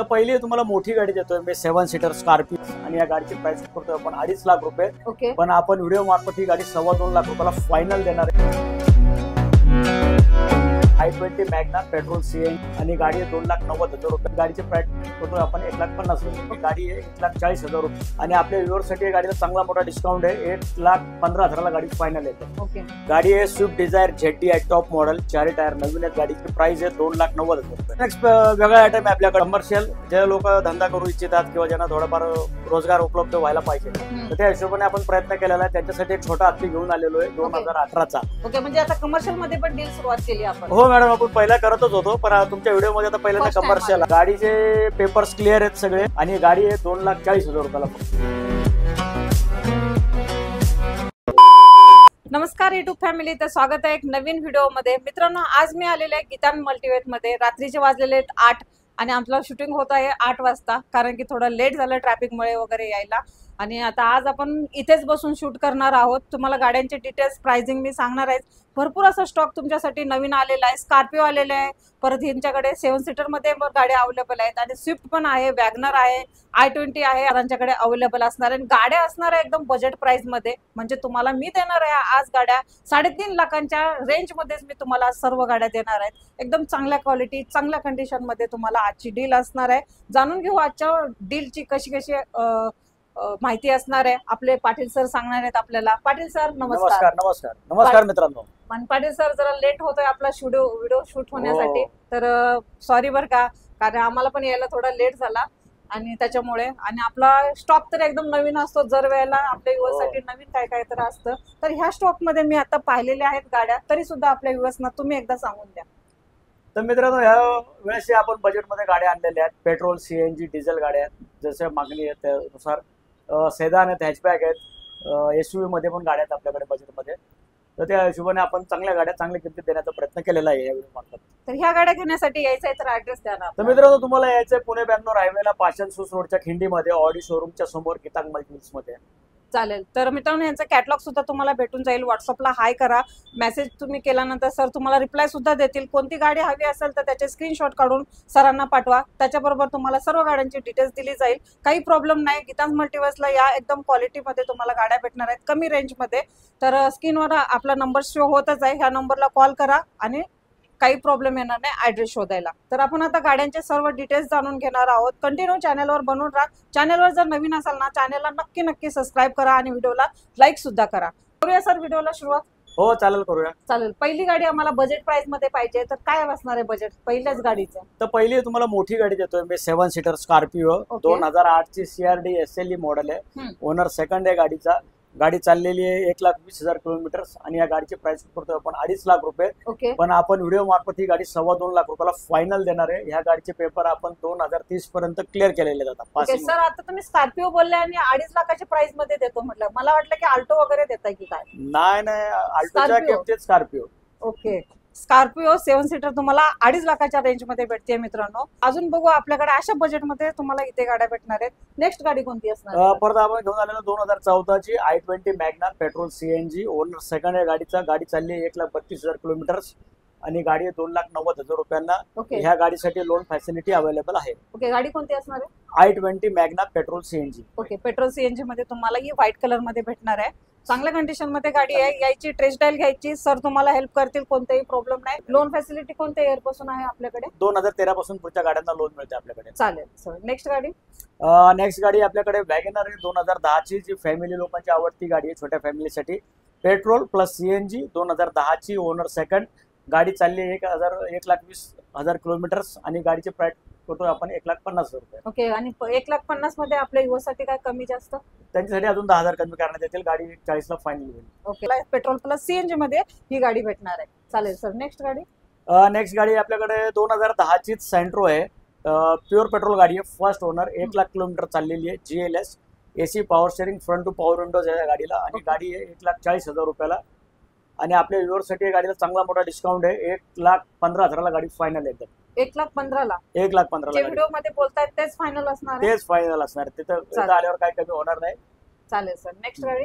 पहिली तुम्हाला मोठी गाडी देतोय मी 7 सीटर स्कॉर्पिओ आणि या गाडीची प्राइस करतोय आपण 2.5 लाख रुपये. ओके. पण आपण व्हिडिओ मार्फत ही गाडी 2.25 लाख रुपयाला फायनल देणार आहे. i20 मॅग्ना पेट्रोल सीएनजी आणि गाडी आहे 2,90,000 रुपये. गाडीची प्राइस करतोय आपण 1,50,000. गाडी आहे 1,40,000 रुपये आणि आपल्या व्ह्युअरसाठी गाडीला चांगला मोठा डिस्काउंट आहे. 1,15,000ला गाडी फायनल येते. ओके. गाडी आहे स्विफ्ट डिझायर ZD आहे टॉप मॉडेल, 4 टायर नवीन आहे. गाडीची प्राइस आहे 2,90,000 रुपये. नेक्स्ट वेगळा आयटम आहे आपल्याकडे कमर्शियल. जे लोक धंदा करू इच्छितात किंवा ज्यांना थोडाफार रोजगार उपलब्ध व्हायला पाहिजे तर त्या हिशोबाने आपण प्रयत्न केलेला आहे. त्यांच्यासाठी एक छोटा हत्ती घेऊन आलेलो आहे 2018चा. ओके. म्हणजे आता कमर्शियल मध्ये पण डील सुरुवात केली आपण. हो मॅडम, आपण पहिला करतच होतो पण तुमच्या व्हिडिओ मध्ये आता पहिल्यांदा कमर्शियल. गाडीचे पेपर्स क्लिअर आहेत सगळे आणि गाडी आहे 2,40,000 रुपयाला. नमस्कार युट्यूब फॅमिली, तर स्वागत आहे एक नवीन व्हिडिओ मध्ये. मित्रांनो, आज मी आलेले आहे गीतान मल्टीवेट मध्ये. रात्रीचे वाजलेले आहेत 8 आणि आपलं शूटिंग होत आहे 8 वाजता, कारण की थोडं लेट झालं ट्रॅफिकमुळे वगैरे यायला. आणि आता आज आपण इथेच बसून शूट करणार आहोत. तुम्हाला गाड्यांचे डिटेल्स, प्राइसिंग मी सांगणार आहे. भरपूर असा स्टॉक तुमच्यासाठी नवीन आलेला आहे. स्कॉर्पिओ आलेले आहे, परत यांच्याकडे 7 सीटर मध्ये गाड्या अवेलेबल आहेत आणि स्विफ्ट पण आहे, वॅगनर आहे, i20 आहे, त्यांच्याकडे अवेलेबल असणार आहे. गाड्या असणार आहे एकदम बजेट प्राइस मध्ये. म्हणजे तुम्हाला मी देणार आहे आज गाड्या 3.5 लाखांच्या रेंज मध्येच मी तुम्हाला सर्व गाड्या देणार आहेत. एकदम चांगल्या क्वालिटी, चांगल्या कंडिशन मध्ये तुम्हाला आजची डील असणार आहे. जाणून घेऊ आजच्या डीलची कशी कशी माहिती असणार आहे. आपले पाटील सर सांगणार आहेत आपल्याला. पाटील सर नमस्कार. नमस्कार. नमस्कार मित्रांनो. पाटील सर, जरा लेट होतोय आपला व्हिडिओ शूट होण्यासाठी, तर सॉरी बर का, कारण आम्हाला पण यायला थोडा लेट झाला आणि त्याच्यामुळे. आणि आपला स्टॉक तर एकदम नवीन असतो, जर वेळेला आपल्या व्ह्युअर्ससाठी नवीन काय काय तर असतं. तर ह्या स्टॉक मध्ये मी आता पाहिलेल्या आहेत गाड्या, तरी सुद्धा आपल्या व्ह्युअर्सना तुम्ही एकदा सांगून द्या. तर मित्रांनो, ह्या वेळेस आपण बजेटमध्ये गाड्या आणलेल्या आहेत. पेट्रोल सीएनजी डिझेल गाड्या आहेत, जसे मागणी आहे त्यानुसार. सेदान आहेत, हॅचबॅक आहेत, SUV मध्ये पण गाड्या आहेत आपल्याकडे बजेटमध्ये. तर त्या हिशोबाने आपण चांगल्या गाड्या चांगल्या किमतीत देण्याचा प्रयत्न केलेला आहे या व्हिडिओ मार्फत. तर ह्या गाड्या घेण्यासाठी यायचं आहे तर ऍड्रेस द्या ना. तर मित्रांनो, तुम्हाला यायचंय पुणे बँगलोर हायवेला पाषाण सूस रोडच्या खिंडीमध्ये ऑडी शोरूमच्या समोर गीतान मल्टीवेट्स मध्ये. चालेल. तर मित्रांनो, यांचा कॅटलॉग सुद्धा तुम्हाला भेटून जाईल. व्हॉट्सअपला हाय करा, मेसेज तुम्ही केल्यानंतर सर तुम्हाला रिप्लाय सुद्धा देतील. कोणती गाडी हवी असेल तर त्याचे स्क्रीनशॉट काढून सरांना पाठवा. त्याच्याबरोबर तुम्हाला सर्व गाड्यांची डिटेल्स दिली जाईल. काही प्रॉब्लेम नाही. गीतान मल्टीवेट्सला या एकदम क्वालिटीमध्ये तुम्हाला गाड्या भेटणार आहेत कमी रेंजमध्ये. तर स्क्रीनवर आपला नंबर शो होतच आहे. ह्या नंबरला कॉल करा आणि काही प्रॉब्लेम येणार नाही ऍड्रेस शोधायला. तर आपण आता गाड्यांचे सर्व डिटेल्स जाणून घेणार आहोत. कंटिन्यू चॅनलवर बनवून राहा. चॅनलवर जर नवीन असाल ना, चॅनलला नक्की सबस्क्राईब करा आणि व्हिडिओला लाईक सुद्धा करा. करूया सर व्हिडिओला सुरुवात? हो चालेल, करूया. चालेल. पहिली गाडी आम्हाला बजेट प्राइस मध्ये पाहिजे, तर काय असणार आहे बजेट पहिल्याच गाडीचं? तर पहिली तुम्हाला मोठी गाडी देतोय मी 7 सीटर स्कॉर्पिओ. 2008 ची CRD SLE मॉडेल आहे. ओनर सेकंड आहे गाडीचा. गाडी चाललेली आहे 1,20,000 किलोमीटर आणि या गाडीची प्राइस करतोय आपण 2.5 लाख रुपये. ओके. पण आपण व्हिडिओ मार्फत ही गाडी 2.25 लाख रुपयाला फायनल देणार आहे. ह्या गाडीचे पेपर आपण 2030 पर्यंत क्लिअर केलेले जातात. सर, आता तुम्ही स्कॉर्पिओ बोलले आणि 2.5 लाखाच्या प्राइस मध्ये देतो म्हटलं, मला वाटलं की आल्टो वगैरे देताय की काय? नाही, आल्टोच्या किमतीत स्कॉर्पिओ. ओके. स्कॉर्पिओ 7 सीटर तुम्हाला 2.5 लाखाच्या रेंज मध्ये भेटते मित्रांनो. अजून बघू आपल्याकडे अशा बजेटमध्ये तुम्हाला इथे गाड्या भेटणार आहेत. नेक्स्ट गाडी कोणती असणार? परत आपण घेऊन आलेलो 2014 ची i20 Magna petrol CNG. Owner second आहे गाडीचा. गाडी चालली आहे 1,32,000 किलोमीटर आणि गाडी आहे 2,90,000 रुपयांना. ह्या गाडीसाठी लोन फॅसिलिटी अवेलेबल आहे. ओके. गाडी कोणती असणार आहे? i20 Magna petrol CNG. Okay. Petrol CNG मध्ये तुम्हाला ही व्हाईट कलर मध्ये भेटणार आहे. चांगल्या कंडिशन मध्ये गाडी आहे. यायची टेस्ट ड्राईव्ह घ्यायची, सर तुम्हाला हेल्प करतील, कोणताही प्रॉब्लेम नाही. लोन फॅसिलिटी कोणत्या इयर पासून आहे आपल्याकडे? 2013 पासून पुढच्या गाड्यांना लोन मिळते आपल्याकडे. चालेल सर. नेक्स्ट गाडी? नेक्स्ट गाडी आपल्याकडे वॅगनर आहे 2010 ची, जी फॅमिली लोकांची आवडती गाडी आहे छोट्या फॅमिलीसाठी. पेट्रोल प्लस सीएनजी 2010 ची. Owner second. गाडी चालली आहे 1,20,000 किलोमीटर आणि गाडीचे प्राइस करतो आपण 1,50,000 रुपये. ओके. आणि 1,50,000 मध्ये आपल्या युवासाठी काय कमी जास्त? त्यांच्यासाठी अजून 10,000 कमी करण्यात येतील. गाडी 40 ला फायनल होईल. ओके. पेट्रोल प्लस सीएनजी मध्ये ही गाडी भेटणार आहे. चालेल सर. नेक्स्ट गाडी? नेक्स्ट गाडी आपल्याकडे 2010 ची सेंट्रो आहे. प्युअर पेट्रोल गाडी आहे. First owner. 1 लाख किलोमीटर चाललेली आहे. GLS AC power steering, front two power windows आहे या गाडीला आणि गाडी आहे 1,40,000 रुपयाला. आणि आपल्या व्ह्युअरसाठी गाडीला चांगला मोठा डिस्काउंट आहे. 1,15,000ला गाडी फायनल येते. 1,15,000? 1,15,000 व्हिडिओ मध्ये बोलतायत तेच फायनल असणार? तेच फायनल असणार. तिथं आल्यावर काही कमी होणार नाही. चालेल सर. नेक्स्ट गाडी?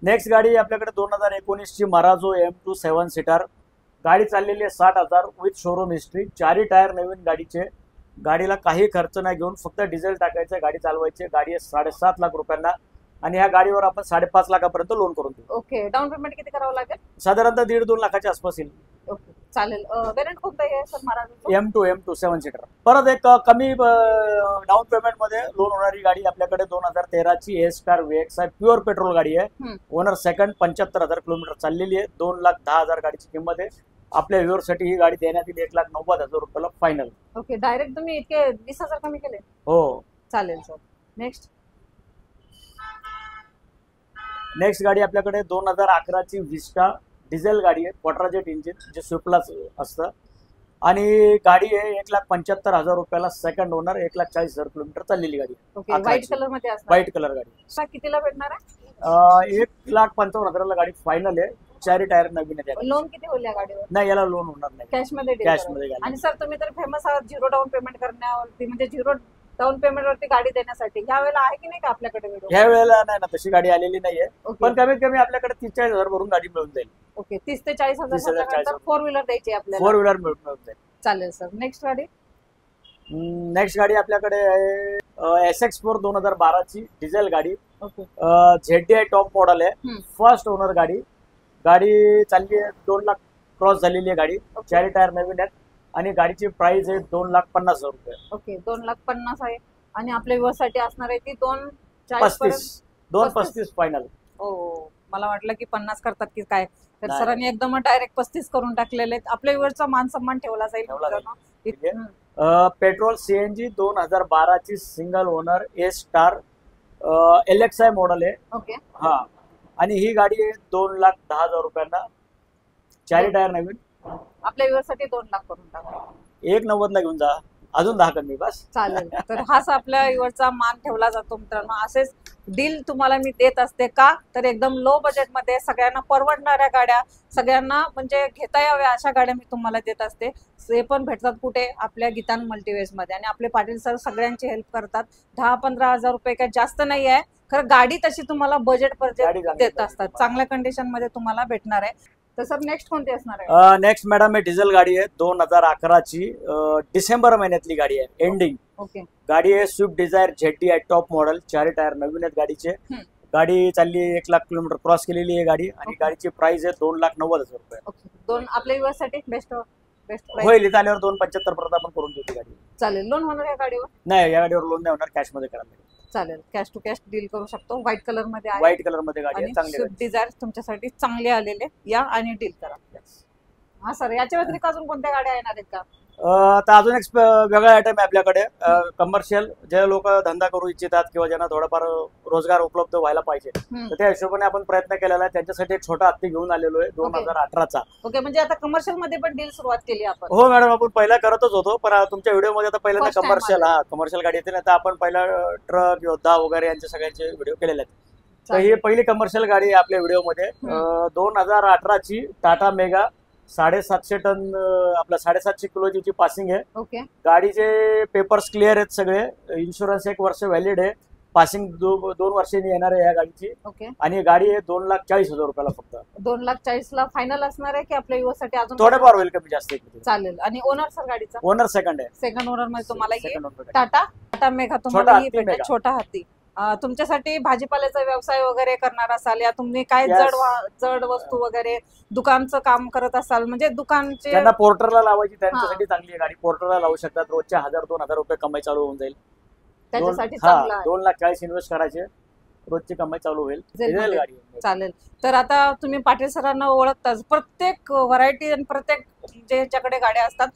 नेक्स्ट गाडी आपल्याकडे 2019 ची मराझो M2 7 सीटर. गाडी चाललेली आहे 60,000 विथ शोरूम हिस्ट्री. 4 टायर नवीन गाडीचे. गाडीला काही खर्च नाही घेऊन फक्त डिझेल टाकायचं, गाडी चालवायची. गाडी आहे 7.5 लाख रुपयांना आणि ह्या गाडीवर आपण 5.5 लाखापर्यंत लोन करून देऊ. ओके, डाऊन पेमेंट किती करावं लागेल? साधारणतः 1.5-2 लाखाच्या आसपास येईल. ओके, चालेल. वेरियंट कोणतं आहे सर महाराज? M2 7 seater. परत एक कमी डाऊन पेमेंट मध्ये लोन होणारी गाडी आपल्याकडे 2013 ची ए स्टार VX आहे. प्युअर पेट्रोल गाडी आहे. ओनर सेकंड, 75,000 किलोमीटर चाललेली आहे. 2,10,000 गाडीची किंमत आहे. आपल्या व्ह्युअर साठी ही गाडी देण्यात येईल 1,90,000 रुपयाला फायनल. ओके, डायरेक्ट तुम्ही इतके 20,000 कमी केले? हो, चालेल सर. नेक्स्ट गाडी आपल्याकडे 2011 ची विस्टा डिझेल गाडी आहे. क्वाड्राजेट इंजिन, जे स्विफ्टला असतं आणि गाडी आहे 1,75,000 रुपयाला. सेकंड ओनर, 1,40,000 किलोमीटर चाललेली गाडी. ओके, व्हाईट कलर मध्ये असणार. व्हाईट कलर गाडी. कितीला भेटणार आहे? 1,55,000 गाडी फायनल आहे. 4 टायर नवीन आहे. लोन किती होईल या गाडीवर? नाही, याला लोन होणार नाही, कॅश मध्ये. कॅश मध्ये. आणि सर तुम्ही तर फेमस आहात झिरो डाऊन पेमेंट करण्यावरती, म्हणजे झिरो डाऊन पेमेंट वरती गाडी देण्यासाठी. ह्या वेळेला आहे की नाही का आपल्याकडे व्हिडिओ? ह्या वेळेला नाही ना, तशी गाडी आलेली नाहीये. पण कमीत कमी आपल्याकडे 30-40,000 भरून गाडी मिळून जाईल. ओके, 30 ते 40,000 4 व्हीलर द्यायची आपल्याला. 4 व्हीलर मिळून जाईल. चालेल सर. नेक्स्ट गाडी आपल्याकडे आहे SX4 2012 ची डिझेल गाडी. ओके, ZDI टॉप मॉडेल आहे. फर्स्ट ओनर गाडी. गाडी चालली आहे 2 लाख क्रॉस झालेली आहे गाडी. 4 टायर नवीन आहेत आणि गाडीची प्राइस आहे 2,50,000 रुपये. ओके, 2,50,000 आहे आणि आपल्या व्यवसायासाठी असणार आहे ती 2,35 फायनल. मला वाटलं की 50 करतात की काय, तर सरांनी एकदम डायरेक्ट 35 करून टाकलेले आहेत. आपल्या व्यवसायाचा मान सन्मान ठेवला जाईल. पेट्रोल CNG 2012 ची सिंगल ओनर ए स्टार LXI मॉडेल आहे. ओके, हा, आणि ही गाडी आहे 2,10,000 रुपयांना. 4 टायर नवीन. आपल्या व्यवसायासाठी 2 लाख करून टाका. 1,90,000 ला घेऊन जा, अजून 10 कमी बस. चालेल. तर हाच आपल्या युवरचा मान ठेवला जातो मित्रांनो. असेच डील तुम्हाला मी देत असते का, तर एकदम लो बजेटमध्ये सगळ्यांना परवडणाऱ्या गाड्या, सगळ्यांना म्हणजे घेता याव्या अशा गाड्या मी तुम्हाला देत असते. ते पण भेटतात कुठे? आपल्या गीतान मल्टीवेज मध्ये. आणि आपले पाटील सर सगळ्यांची हेल्प करतात. 10-15,000 रुपये काही जास्त नाही आहे. खरं गाडी तशी तुम्हाला बजेट देत असतात. चांगल्या कंडिशन मध्ये तुम्हाला भेटणार आहे. तर सर नेक्स्ट कोणती असणार आहे? नेक्स्ट मॅडम हे डिझेल गाडी आहे 2011 ची. डिसेंबर महिन्यातली गाडी आहे, एंडिंग. ओके, गाडी आहे Swift Dzire ZDI top model. 4 tyre नवीन आहेत गाडीचे. गाडी चालली 1 लाख किलोमीटर क्रॉस केलेली आहे गाडी आणि गाडीची प्राइस आहे 2,90,000 रुपये. ओके, आपल्या व्यवसायासाठी बेस्ट होईल. इथं आल्यावर 2,75 पर्यंत आपण करून देऊ गाडी. चालेल. लोन होणार या गाडीवर? नाही, या गाडीवर लोन नाही होणार, कॅश मध्ये करायला. चालेल, कॅश टू कॅश डील करू शकतो. व्हाईट कलर मध्ये आहे. व्हाईट कलर मध्ये गाडी आहे, चांगली स्विफ्ट डिझायर तुमच्यासाठी चांगले आलेले. या आणि डील करा. हा सर, याच्या व्यतिरिक्त अजून कोणत्या गाड्या येणार आहेत का? आता अजून एक वेगळा आयटम आहे आपल्याकडे. कमर्शियल जे लोक धंदा करू इच्छितात किंवा ज्यांना थोडाफार रोजगार उपलब्ध व्हायला पाहिजे, तर त्या हिशोबाने आपण प्रयत्न केलेला आहे. त्यांच्यासाठी एक छोटा हत्ती घेऊन आलेलो आहे 2018 चा. ओके, म्हणजे आता कमर्शियल मध्ये पण डील सुरुवात केली आपण? हो मॅडम, आपण पहिला करतच होतो, पण तुमच्या व्हिडिओ मध्ये आता पहिल्यांदा कमर्शियल गाडी येते ना, तर आपण पहिला ट्रक, योद्धा वगैरे यांचे सगळ्यांचे व्हिडिओ केलेले आहेत. तर ही पहिली कमर्शियल गाडी आहे आपल्या व्हिडिओ मध्ये. 2018 ची टाटा मेगा 750 टन, आपला 750 किलोची पासिंग आहे. ओके, गाडीचे पेपर्स क्लिअर आहेत सगळे. इन्शुरन्स 1 वर्ष व्हॅलिड आहे. पासिंग 2 वर्षांनी येणार आहे या गाडीची. ओके, आणि गाडी आहे 2,40,000 रुपयाला फक्त. 2,40,000 ला फायनल असणार आहे की आपल्या युवसाठी अजून थोडेफार होईल, कमी जास्त. चालेल. आणि ओनर सर गाडीचा? ओनर सेकंड आहे. सेकंड ओनर मध्ये तुम्हाला टाटा मेगा तुम्हाला ही भेटेल, छोटा हत्ती. तुमच्यासाठी भाजीपाल्याचा व्यवसाय वगैरे करणार असाल, या तुम्ही काय जड वस्तू वगैरे दुकानचं काम करत असाल, म्हणजे दुकानचे त्यांना पोर्टरला लावायची, त्यांच्यासाठी चांगली आहे गाडी. पोर्टरला लावू शकतात. रोजच्या 1,000-2,000 रुपये कमाई चालू होऊन जाईल. त्याच्यासाठी चांगला आहे. 2,40,000 इन्व्हेस्ट करायचे, रोजची कमाई चालू होईल. गाडी चालेल. तर आता तुम्ही पाटील सरांना ओळखताच. प्रत्येक व्हरायटी आणि प्रत्येक ज्याच्याकडे गाड्या असतात,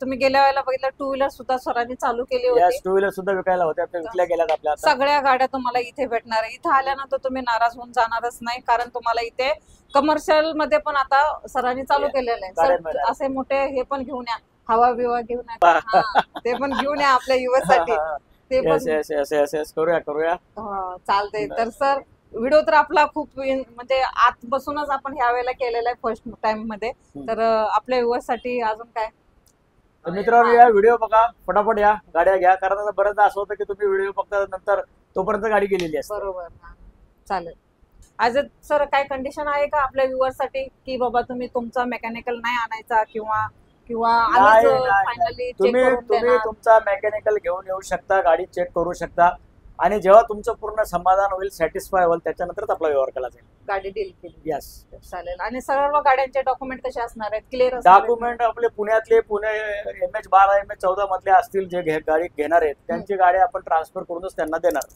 तुम्ही गेल्या वेळेला बघितलं 2 व्हीलर सुद्धा सरांनी चालू केली होती. 2 व्हीलर सुद्धा विकायला होत्या, विकल्या गेल्यात आपल्या. सगळ्या गाड्या तुम्हाला इथे भेटणार आहे. इथे आल्यानंतर तुम्ही नाराज होऊन जाणारच नाही, कारण तुम्हाला इथे कमर्शियल मध्ये पण आता सरांनी चालू केलेलं आहे. असे मोठे हे पण घेऊन या, हवा बिवा घेऊन या, ते पण घेऊन या आपल्या युवसाठी. ते पण करूया. चालतंय. तर सर व्हिडिओ तर आपला खूप म्हणजे आत बसूनच आपण ह्या वेळेला केलेला आहे फर्स्ट टाइम मध्ये. तर आपल्या व्ह्युअर्ससाठी अजून काय? मित्रांनो, या व्हिडिओ बघा, फटाफट या गाड्या घ्या, कारण बरेचदा असं होतं की तुम्ही व्हिडिओ बघता नंतर तोपर्यंत गाडी गेलेली असते. बरोबर. चालेल. आज सर काय कंडिशन आहे का आपल्या व्ह्युअर्ससाठी की बाबा तुम्ही तुमचा मेकॅनिकल नाही आणायचा किंवा किंवा नाही, आम्हीच नाही, नाही. फायनली चेक तुम्ही करून तुम्ही देणार? तुमचा मेकॅनिकल घेऊन येऊ शकता, गाडी चेक करू शकता आणि जेव्हा तुमचं पूर्ण समाधान होईल, सॅटिस्फाय होईल, त्याच्यानंतरच आपला व्यवहार केला जाईल. गाडी डील केली. यस. चालेल. आणि सर्व गाड्यांचे डॉक्युमेंट कसे असणार आहेत? क्लिअर असणार आहेत? डॉक्युमेंट आपले पुण्यातले पुणे MH12 MH14 मधले असतील जे गाडी घेणार आहेत त्यांची गाडी आपण ट्रान्सफर करूनच त्यांना देणार.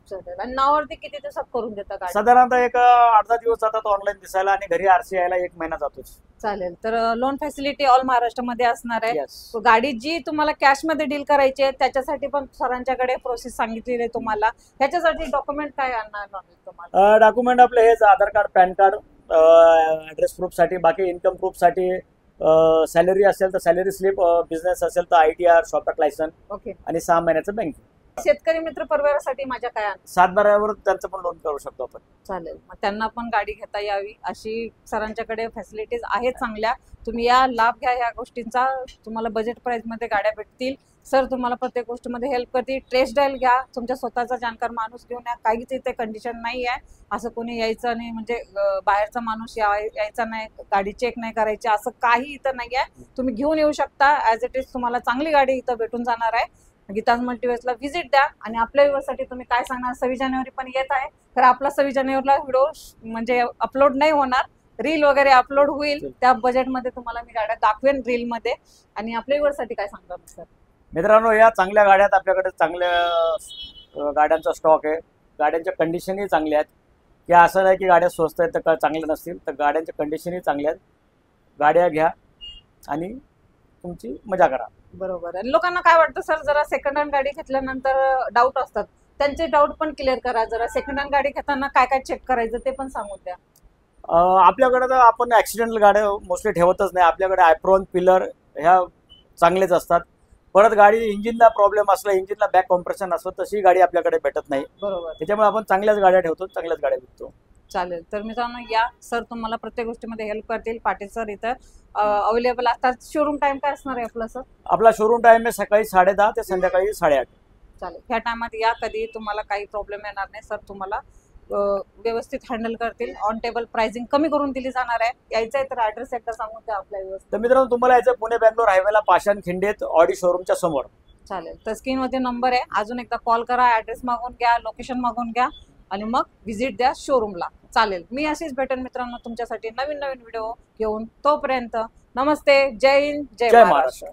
चालेल. आणि नावावरती किती दिवसात करून देता गाडी? साधारणतः एक 8-10 दिवस जातात ऑनलाईन दिसायला आणि घरी आरसी यायला 1 महिना जातोच. चालेल. तर लोन फॅसिलिटी ऑल महाराष्ट्रामध्ये असणार आहे. Yes. So, गाडी जी तुम्हाला कॅश मध्ये डील करायची आहे त्याच्यासाठी पण सरांच्याकडे प्रोसेस सांगितलेली आहे तुम्हाला. ह्याच्यासाठी डॉक्युमेंट काय आणणार तुम्हाला? डॉक्युमेंट आपले हेच Aadhaar card, PAN card, address proof साठी, बाकी इन्कम प्रूफ साठी, सॅलरी असेल तर सॅलरी स्लिप, बिझनेस असेल तर ITR, शॉप लायसन ओके. आणि 6 महिन्याचं बँक. शेतकरी मित्र परिवारासाठी माझ्या काय आणणार? 7/12 त्यांचं पण लोन करू शकतो आपण. चालेल. मग त्यांना पण गाडी घेता यावी अशी सरांच्याकडे फॅसिलिटीज आहेत चांगल्या. तुम्ही या, लाभ घ्या ह्या गोष्टींचा. तुम्हाला बजेट प्राइस मध्ये गाड्या भेटतील. सर तुम्हाला प्रत्येक गोष्टीमध्ये हेल्प करतील. टेस्ट ड्राईव्ह घ्या, तुमच्या स्वतःचा जाणकार माणूस घेऊन या. काहीच इथे कंडिशन नाही आहे. असं कोणी यायचं नाही, म्हणजे बाहेरचा माणूस यायचा नाही, गाडी चेक नाही करायची, असं काही इथं नाही आहे. तुम्ही घेऊन येऊ शकता. ऍज इट इज तुम्हाला चांगली गाडी इथं भेटून जाणार आहे. गीतांज मल्टीवेजला व्हिजिट द्या. आणि आपल्या व्ह्यूअरसाठी तुम्ही काय सांगणार? 26 जानेवारी पण येत आहे, तर आपला 26 जानेवारीला व्हिडिओ म्हणजे अपलोड नाही होणार, रील वगैरे अपलोड होईल. त्या बजेटमध्ये तुम्हाला मी गाड्या दाखवेन रील मध्ये. आणि आपल्या व्ह्यूअरसाठी काय सांगणार सर? मित्रांनो, या चांगल्या गाड्यात आपल्याकडे चांगल्या गाड्यांचा स्टॉक आहे. गाड्यांच्या कंडिशनही चांगल्या आहेत, की असं नाही की गाड्या स्वस्त आहेत तर चांगल्या नसतील, तर गाड्यांच्या कंडिशनही चांगल्या आहेत. गाड्या घ्या आणि तुमची मजा करा. बरोबर. आणि लोकांना काय वाटतं सर, जरा सेकंड हँड गाडी घेतल्यानंतर डाऊट असतात, त्यांचे डाऊट पण क्लिअर करा. जरा सेकंड हँड गाडी घेताना काय काय चेक करायचं ते पण सांगून द्या. आपल्याकडे तर आपण ॲक्सिडेंटल गाड्या मोस्टली ठेवतच नाही. आपल्याकडे ॲप्रॉन, पिलर ह्या चांगलेच असतात. परत गाडी इंजिनला प्रॉब्लेम असला, इंजिनला बॅक कॉम्प्रेशन असलं, तशी गाडी आपल्याकडे भेटत नाही. बरोबर. त्याच्यामुळे आपण चांगल्याच गाड्या ठेवतो, चांगल्याच गाड्या विकतो. चालेल. तर मित्रांनो या, सर तुम्हाला प्रत्येक गोष्टीमध्ये हेल्प करतील. पाटील सर इथं अवेलेबल असतात. शोरूम टाइम काय असणार आहे आपला सर? आपला शोरूम टाइम आहे सकाळी 10:30 ते संध्याकाळी 8:30. चालेल. ह्या टायमात या, कधी तुम्हाला काही प्रॉब्लेम येणार नाही. सर तुम्हाला व्यवस्थित हँडल करतील. ऑन टेबल प्राइसिंग कमी करून दिली जाणार आहे. यायचं आहे तर ऍड्रेस एकदा सांगून द्या आपल्या व्यवस्थित. तर मित्रांनो, तुम्हाला यायचं पुणे बेंगलोर हायवेला पाषाण खिंडीत ऑडी शोरूमच्या समोर. चालेल. तर स्क्रीनवरती नंबर आहे, अजून एकदा कॉल करा, ऍड्रेस मागून घ्या, लोकेशन मागून घ्या आणि मग व्हिजिट द्या शोरूमला. चालेल. मी अशीच भेटेन मित्रांनो तुमच्यासाठी नवीन नवीन व्हिडिओ घेऊन. तोपर्यंत नमस्ते, जय हिंद, जय महाराष्ट्र.